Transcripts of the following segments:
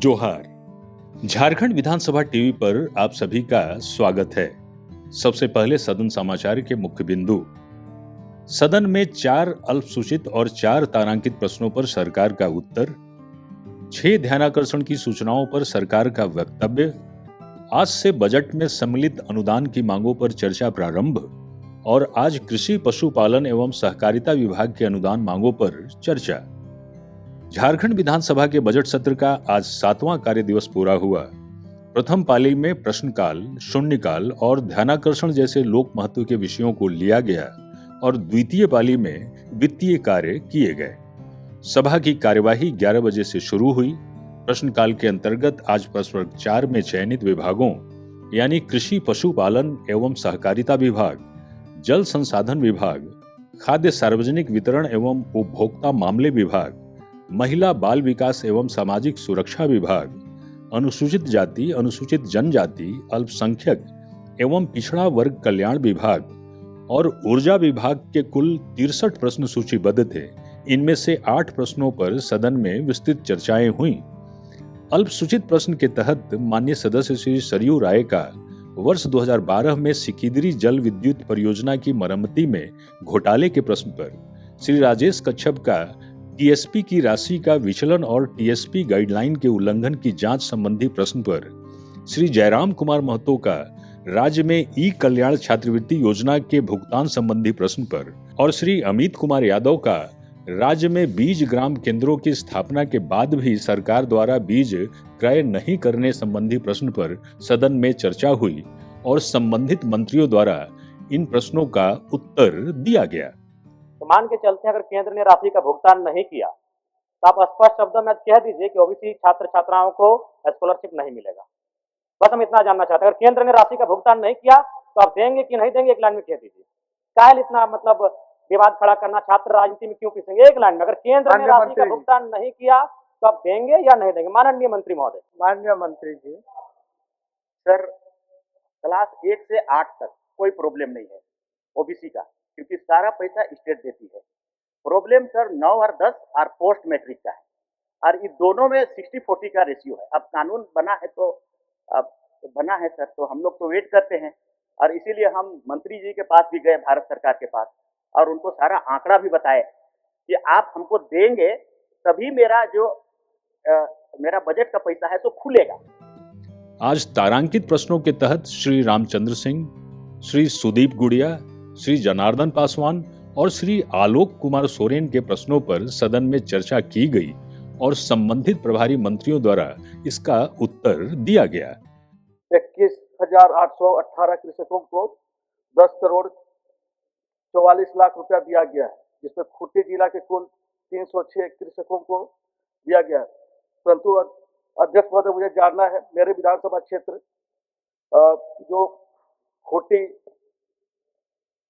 जोहार। झारखंड विधानसभा टीवी पर आप सभी का स्वागत है। सबसे पहले सदन समाचार के मुख्य बिंदु। सदन में 4 अल्पसूचित और 4 तारांकित प्रश्नों पर सरकार का उत्तर, 6 ध्यानाकर्षण की सूचनाओं पर सरकार का वक्तव्य, आज से बजट में सम्मिलित अनुदान की मांगों पर चर्चा प्रारंभ और आज कृषि पशुपालन एवं सहकारिता विभाग के अनुदान मांगों पर चर्चा। झारखंड विधानसभा के बजट सत्र का आज 7वां कार्य दिवस पूरा हुआ। प्रथम पाली में प्रश्नकाल, शून्यकाल और ध्यानाकर्षण जैसे लोक महत्व के विषयों को लिया गया और द्वितीय पाली में वित्तीय कार्य किए गए। सभा की कार्यवाही 11 बजे से शुरू हुई। प्रश्नकाल के अंतर्गत आज प्रश्न वर्ग 4 में चयनित विभागों यानी कृषि पशुपालन एवं सहकारिता विभाग, जल संसाधन विभाग, खाद्य सार्वजनिक वितरण एवं उपभोक्ता मामले विभाग, महिला बाल विकास एवं सामाजिक सुरक्षा विभाग, अनुसूचित जाति, अनुसूचित जनजाति, अल्पसंख्यक एवं पिछड़ा वर्ग कल्याण विभाग और ऊर्जा विभाग के कुल 63 प्रश्न सूचीबद्ध थे। इनमें से 8 प्रश्नों पर सदन में विस्तृत चर्चाएं हुई। अल्पसूचित प्रश्न के तहत माननीय सदस्य श्री सरयू राय का वर्ष 2012 में सिकिदरी जल विद्युत परियोजना की मरम्मती में घोटाले के प्रश्न पर, श्री राजेश कच्छप का टीएसपी की राशि का विचलन और टीएसपी गाइडलाइन के उल्लंघन की जांच संबंधी प्रश्न पर, श्री जयराम कुमार महतो का राज्य में ई कल्याण छात्रवृत्ति योजना के भुगतान संबंधी प्रश्न पर और श्री अमित कुमार यादव का राज्य में बीज ग्राम केंद्रों की स्थापना के बाद भी सरकार द्वारा बीज क्रय नहीं करने संबंधी प्रश्न पर सदन में चर्चा हुई और संबंधित मंत्रियों द्वारा इन प्रश्नों का उत्तर दिया गया। तो मान के चलते हैं अगर केंद्र ने राशि का भुगतान नहीं किया तो आप स्पष्ट शब्दों में कह दीजिए कि ओबीसी छात्र छात्राओं को स्कॉलरशिप नहीं मिलेगा। बस हम इतना जानना चाहते हैं, अगर केंद्र ने राशि का भुगतान नहीं किया तो आप देंगे कि नहीं देंगे, एक लाइन में कह दीजिए। काहे इतना विवाद खड़ा करना, छात्र राजनीति में क्यों पिसेंगे? एक लाइन में, अगर केंद्र ने राशि का भुगतान नहीं किया तो आप देंगे या नहीं देंगे? माननीय मंत्री महोदय। माननीय मंत्री जी, सर क्लास 1 से 8 तक कोई प्रॉब्लम नहीं है ओबीसी का, क्योंकि सारा पैसा स्टेट देती है। प्रॉब्लम सर 9 और 10 और पोस्ट मैट्रिक का है, और इस दोनों में 60-40 का रेशियो है। अब कानून बना है तो अब बना है सर, तो हम लोग तो वेट करते हैं, और इसीलिए हम मंत्री जी के पास भी गए, भारत सरकार के पास, और उनको सारा आंकड़ा भी बताए कि आप हमको देंगे तभी मेरा बजट का पैसा है तो खुलेगा। आज तारांकित प्रश्नों के तहत श्री रामचंद्र सिंह, श्री सुदीप गुड़िया, श्री जनार्दन पासवान और श्री आलोक कुमार सोरेन के प्रश्नों पर सदन में चर्चा की गई और संबंधित प्रभारी मंत्रियों द्वारा इसका उत्तर दिया गया। 21,818 कृषकों को 10 करोड़ 44 लाख रुपया दिया गया है, जिसमें खूंटी जिला के कुल 306 कृषकों को दिया गया है। परंतु अध्यक्ष महोदय, मुझे जानना है, मेरे विधानसभा क्षेत्र जो खूंटी,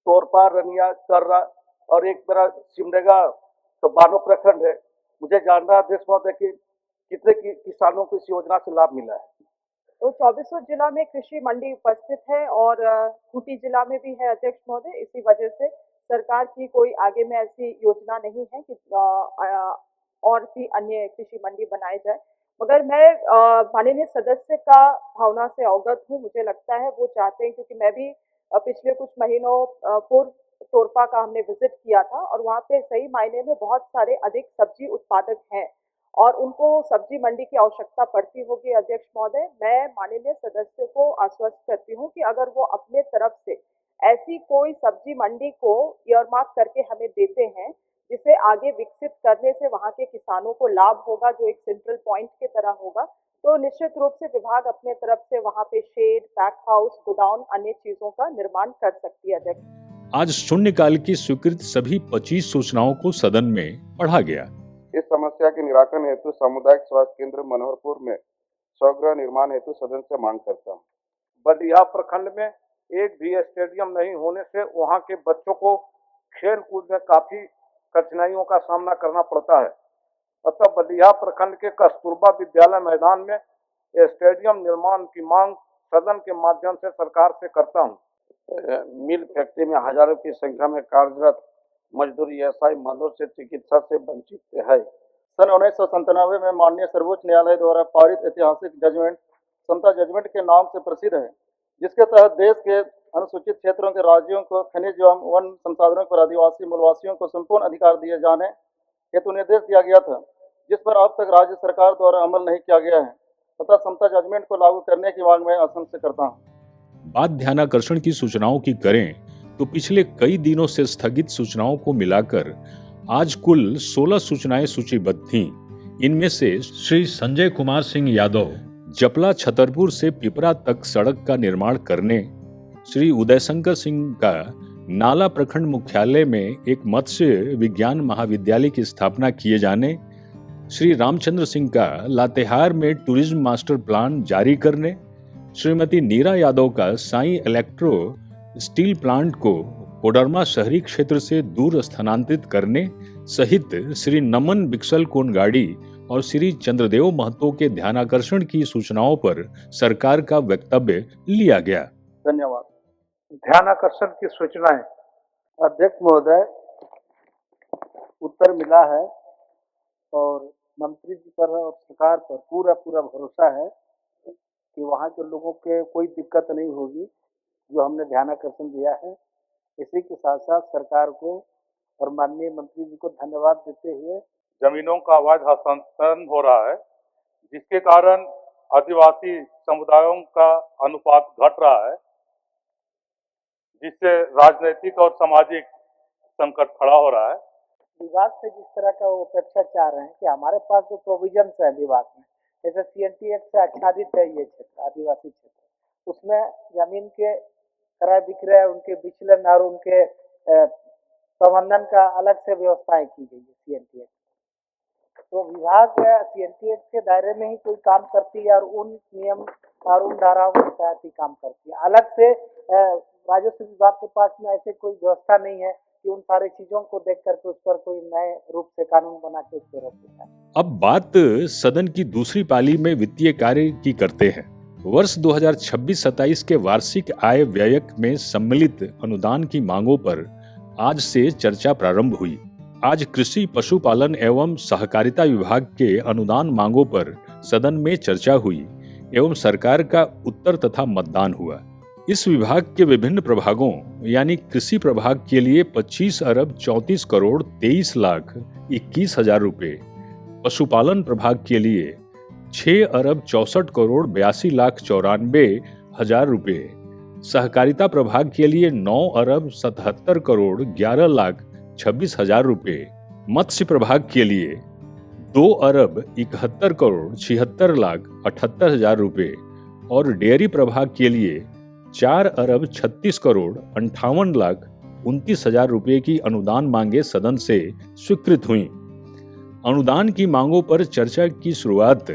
तोरपा, रनिया, कर्रा और एक मेरा सिमडेगा तो बानो प्रखंड है, मुझे जानना है अध्यक्ष महोदय कि कितने किसानों को इस योजना से लाभ मिला है। तो 2400 जिला में कृषि मंडी उपस्थित है और खूंटी जिला में भी है अध्यक्ष महोदय। इसी वजह से सरकार की कोई आगे में ऐसी योजना नहीं है कि और भी अन्य कृषि मंडी बनाए जाए। मगर मैं माननीय सदस्य का भावना से अवगत हूँ। मुझे लगता है वो चाहते हैं, क्योंकि मैं भी पिछले कुछ महीनों पूर्व तोरपा का हमने विजिट किया था और वहाँ पे सही मायने में बहुत सारे अधिक सब्जी उत्पादक हैं और उनको सब्जी मंडी की आवश्यकता पड़ती होगी। अध्यक्ष महोदय, मैं माननीय सदस्य को आश्वस्त करती हूँ कि अगर वो अपने तरफ से ऐसी कोई सब्जी मंडी को ईयरमार्क करके हमें देते हैं जिसे आगे विकसित करने से वहाँ के किसानों को लाभ होगा, जो एक सेंट्रल पॉइंट की तरह होगा, तो निश्चित रूप से विभाग अपने तरफ से वहाँ पे शेड, पैक हाउस, गोडाउन, अन्य चीजों का निर्माण कर सकती है। अध्यक्ष, आज शून्यकाल की स्वीकृत सभी 25 सूचनाओं को सदन में पढ़ा गया। इस समस्या के निराकरण हेतु सामुदायिक स्वास्थ्य केंद्र मनोहरपुर में स्वगृह निर्माण हेतु सदन से मांग करता हूँ। बलिया प्रखंड में एक भी स्टेडियम नहीं होने से वहाँ के बच्चों को खेल कूद में काफी कठिनाइयों का सामना करना पड़ता है। अतः बलिया प्रखंड के कस्तूरबा विद्यालय मैदान में स्टेडियम निर्माण की मांग सदन के माध्यम से सरकार से करता हूँ। मिल फैक्ट्री में हजारों की संख्या में कार्यरत मजदूर एएसआई मदों से चिकित्सा से वंचित है। सन 1997 में माननीय सर्वोच्च न्यायालय द्वारा पारित ऐतिहासिक जजमेंट समता जजमेंट के नाम से प्रसिद्ध है, जिसके तहत देश के अनुसूचित क्षेत्रों के राज्यों को खनिज एवं वन संसाधनों पर आदिवासी मूलवासियों को संपूर्ण अधिकार दिए जाने हेतु निर्देश दिया गया था, जिस पर अब तक राज्य सरकार द्वारा अमल नहीं किया गया है तथा समता जजमेंट को लागू करने की मांग मैं असम से करता हूँ। बात ध्यानाकर्षण की सूचनाओं की करें तो पिछले कई दिनों से स्थगित सूचनाओं को मिलाकर आज कुल 16 सूचनाएं सूचीबद्ध थीं। इनमें से श्री संजय कुमार सिंह यादव जपला छतरपुर से पिपरा तक सड़क का निर्माण करने, श्री उदयशंकर सिंह का नाला प्रखंड मुख्यालय में एक मत्स्य विज्ञान महाविद्यालय की स्थापना किए जाने, श्री रामचंद्र सिंह का लातेहार में टूरिज्म मास्टर प्लान जारी करने, श्रीमती नीरा यादव का साई इलेक्ट्रो स्टील प्लांट को कोडरमा शहरी क्षेत्र से दूर स्थानांतरित करने सहित श्री नमन बिक्सल कोनगाड़ी और श्री चंद्रदेव महतो के ध्यानाकर्षण की सूचनाओं पर सरकार का वक्तव्य लिया गया। धन्यवाद। ध्यानाकर्षण की सूचनाएं। अध्यक्ष महोदय, उत्तर मिला है और मंत्री जी पर और सरकार पर पूरा भरोसा है कि वहाँ के लोगों के कोई दिक्कत नहीं होगी जो हमने ध्यानाकर्षण दिया है। इसी के साथ साथ सरकार को और माननीय मंत्री जी को धन्यवाद देते हुए जमीनों का अवैध हस्तांतरण हो रहा है, जिसके कारण आदिवासी समुदायों का अनुपात घट रहा है, जिससे राजनीतिक और सामाजिक संकट खड़ा हो रहा है। विभाग से जिस तरह का वो अपेक्षा चाह रहे हैं कि हमारे पास जो प्रोविजंस है विभाग में, जैसे CNT एक्ट से आच्छादित है ये क्षेत्र, आदिवासी क्षेत्र, उसमें जमीन के क्रय विक्रय, उनके विचलन और उनके प्रबंधन का अलग से व्यवस्थाएं की गई है CNT एक्ट। तो विभाग CNT एक्ट के दायरे में ही कोई काम करती है और उन नियम और उन धाराओं के तहत ही काम करती है। अलग से राजस्व विभाग के पास में ऐसे कोई व्यवस्था नहीं है कि उन सारी चीजों को देख करके उस पर कोई नए रूप से कानून बना के उसको रोक देता है। अब बात सदन की दूसरी पाली में वित्तीय कार्य की करते हैं। वर्ष 2026-27 के वार्षिक आय व्ययक में सम्मिलित अनुदान की मांगों पर आज से चर्चा प्रारंभ हुई। आज कृषि पशुपालन एवं सहकारिता विभाग के अनुदान मांगों पर सदन में चर्चा हुई एवं सरकार का उत्तर तथा मतदान हुआ। इस विभाग के विभिन्न प्रभागों यानी कृषि प्रभाग के लिए 25 अरब 34 करोड़ 23 लाख 21 हजार रुपए, पशुपालन प्रभाग के लिए 6 अरब 64 करोड़ 82 लाख 94 हजार रुपए, सहकारिता प्रभाग के लिए 9 अरब 77 करोड़ 11 लाख 26 हजार रुपए, मत्स्य प्रभाग के लिए 2 अरब 71 करोड़ 76 लाख 78 हजार रुपए और डेयरी प्रभाग के लिए 4 अरब 36 करोड़ 58 लाख 29 हजार रुपए की अनुदान मांगे सदन से स्वीकृत हुई। अनुदान की मांगों पर चर्चा की शुरुआत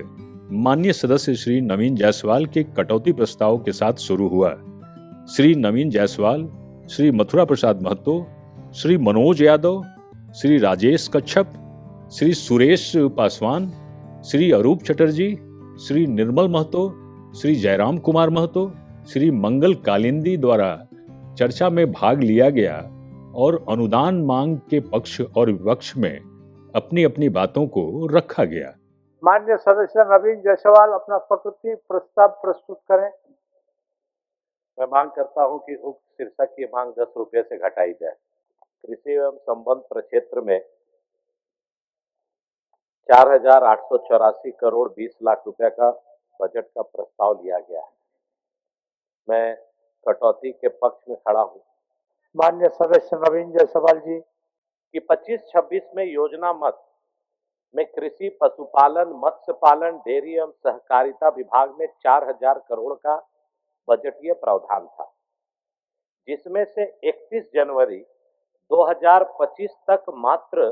माननीय सदस्य श्री नवीन जायसवाल के कटौती प्रस्ताव के साथ शुरू हुआ। श्री नवीन जायसवाल, श्री मथुरा प्रसाद महतो, श्री मनोज यादव, श्री राजेश कच्छप, श्री सुरेश पासवान, श्री अरूप चटर्जी, श्री निर्मल महतो, श्री जयराम कुमार महतो, श्री मंगल कालिंदी द्वारा चर्चा में भाग लिया गया और अनुदान मांग के पक्ष और विपक्ष में अपनी अपनी बातों को रखा गया। माननीय सदस्य नवीन जायसवाल अपना कटौती प्रस्ताव प्रस्तुत करें। मैं मांग करता हूं कि उक्त शीर्षक की मांग 10 रुपये से घटाई जाए। कृषि एवं संबंध प्रक्षेत्र में 4,884 करोड़ 20 लाख रुपए का बजट का प्रस्ताव लिया गया है। मैं कटौती के पक्ष में खड़ा हूं। माननीय सदस्य नवीन जायसवाल जी कि 25-26 में योजना मद में कृषि, पशुपालन, मत्स्य पालन, डेयरी एवं सहकारिता विभाग में 4,000 करोड़ का बजटीय प्रावधान था, जिसमें से 31 जनवरी 2025 तक मात्र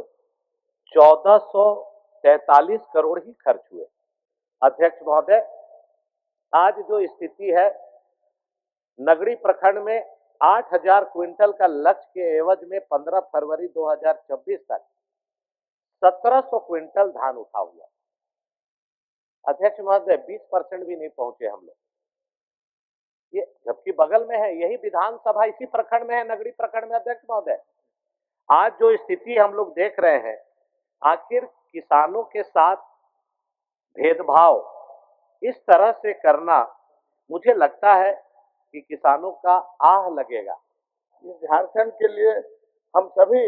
1443 करोड़ ही खर्च हुए। अध्यक्ष महोदय, आज जो स्थिति है, नगड़ी प्रखंड में 8,000 क्विंटल का लक्ष्य के एवज में 15 फरवरी 2026 तक 1,700 क्विंटल धान उठा हुआ। अध्यक्ष महोदय, 20% भी नहीं पहुंचे हम लोग, ये जबकि बगल में है, यही विधानसभा इसी प्रखंड में है, नगरी प्रखंड में। अध्यक्ष महोदय, आज जो स्थिति हम लोग देख रहे हैं, आखिर किसानों के साथ भेदभाव इस तरह से करना, मुझे लगता है कि किसानों का आह लगेगा। झारखंड के लिए हम सभी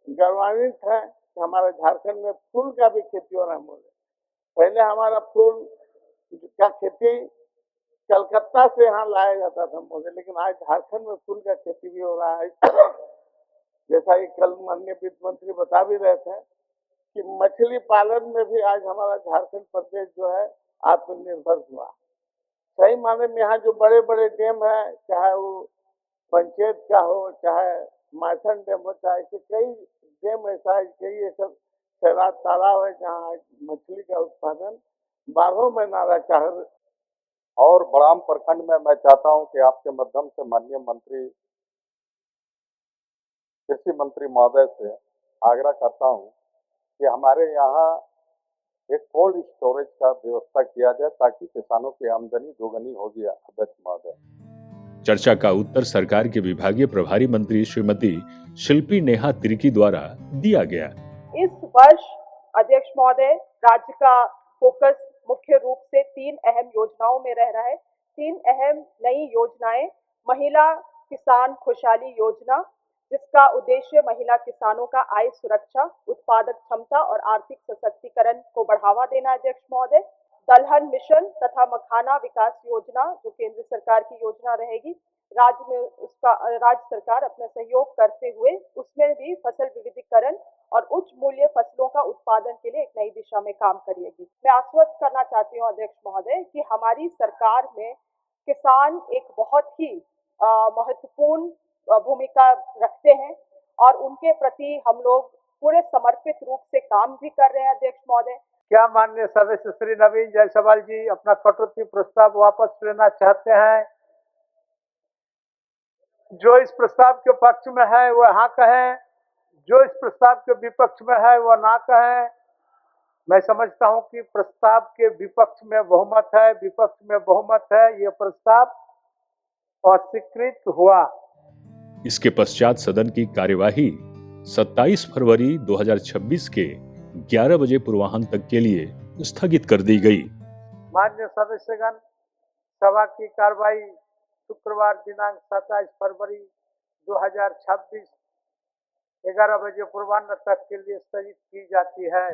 गौरवान्वित हैं कि हमारे झारखंड में फूल का भी खेती हो रहा है। पहले हमारा फूल का खेती कलकत्ता से यहाँ लाया जाता था मोदी, लेकिन आज झारखंड में फूल का खेती भी हो रहा है। जैसा कि कल माननीय वित्त मंत्री बता भी रहे थे कि मछली पालन में भी आज हमारा झारखंड प्रदेश जो है आत्मनिर्भर हुआ। सही माने में यहाँ जो बड़े बड़े डैम है, चाहे वो पंचायत का हो, चाहे माइथन डैम हो, चाहे ऐसे कई डैम ऐसा है, कई ऐसा सैरात तालाब है जहाँ मछली का उत्पादन 12 महीना रहता है। और बड़ाम प्रखंड में मैं चाहता हूं कि आपके माध्यम से माननीय मंत्री, कृषि मंत्री महोदय से आग्रह करता हूं कि हमारे यहाँ एक कोल्ड स्टोरेज का व्यवस्था किया जाए ताकि किसानों की आमदनी दोगुनी होगी। अध्यक्ष महोदय, चर्चा का उत्तर सरकार के विभागीय प्रभारी मंत्री श्रीमती शिल्पी नेहा तिर्की द्वारा दिया गया। इस वर्ष अध्यक्ष महोदय, राज्य का फोकस मुख्य रूप से 3 अहम योजनाओं में रह रहा है। 3 अहम नई योजनाएं, महिला किसान खुशहाली योजना, जिसका उद्देश्य महिला किसानों का आय सुरक्षा, उत्पादक क्षमता और आर्थिक सशक्तिकरण को बढ़ावा देना। अध्यक्ष महोदय, दलहन मिशन तथा मखाना विकास योजना, जो केंद्र सरकार की योजना रहेगी, राज्य में उसका राज्य सरकार अपना सहयोग करते हुए उसमें भी फसल विविधीकरण और उच्च मूल्य फसलों का उत्पादन के लिए एक नई दिशा में काम करेगी। मैं आश्वस्त करना चाहती हूँ अध्यक्ष महोदय कि हमारी सरकार में किसान एक बहुत ही महत्वपूर्ण भूमिका रखते हैं और उनके प्रति हम लोग पूरे समर्पित रूप से काम भी कर रहे हैं। अध्यक्ष महोदय, क्या माननीय सदस्य श्री नवीन जायसवाल जी अपना कटौती प्रस्ताव वापस लेना चाहते हैं? जो इस प्रस्ताव के पक्ष में है वह हाँ कहें, जो इस प्रस्ताव के विपक्ष में है वह ना कहें। मैं समझता हूं कि प्रस्ताव के विपक्ष में बहुमत है, विपक्ष में बहुमत है। ये प्रस्ताव अस्वीकृत हुआ। इसके पश्चात सदन की कार्यवाही 27 फरवरी 2026 के 11 बजे पूर्वाह्न तक के लिए स्थगित कर दी गई। माननीय सदस्यगण, सभा की कार्रवाई शुक्रवार दिनांक 27 फरवरी 2026 11 बजे पूर्वाह्न तक के लिए स्थगित की जाती है।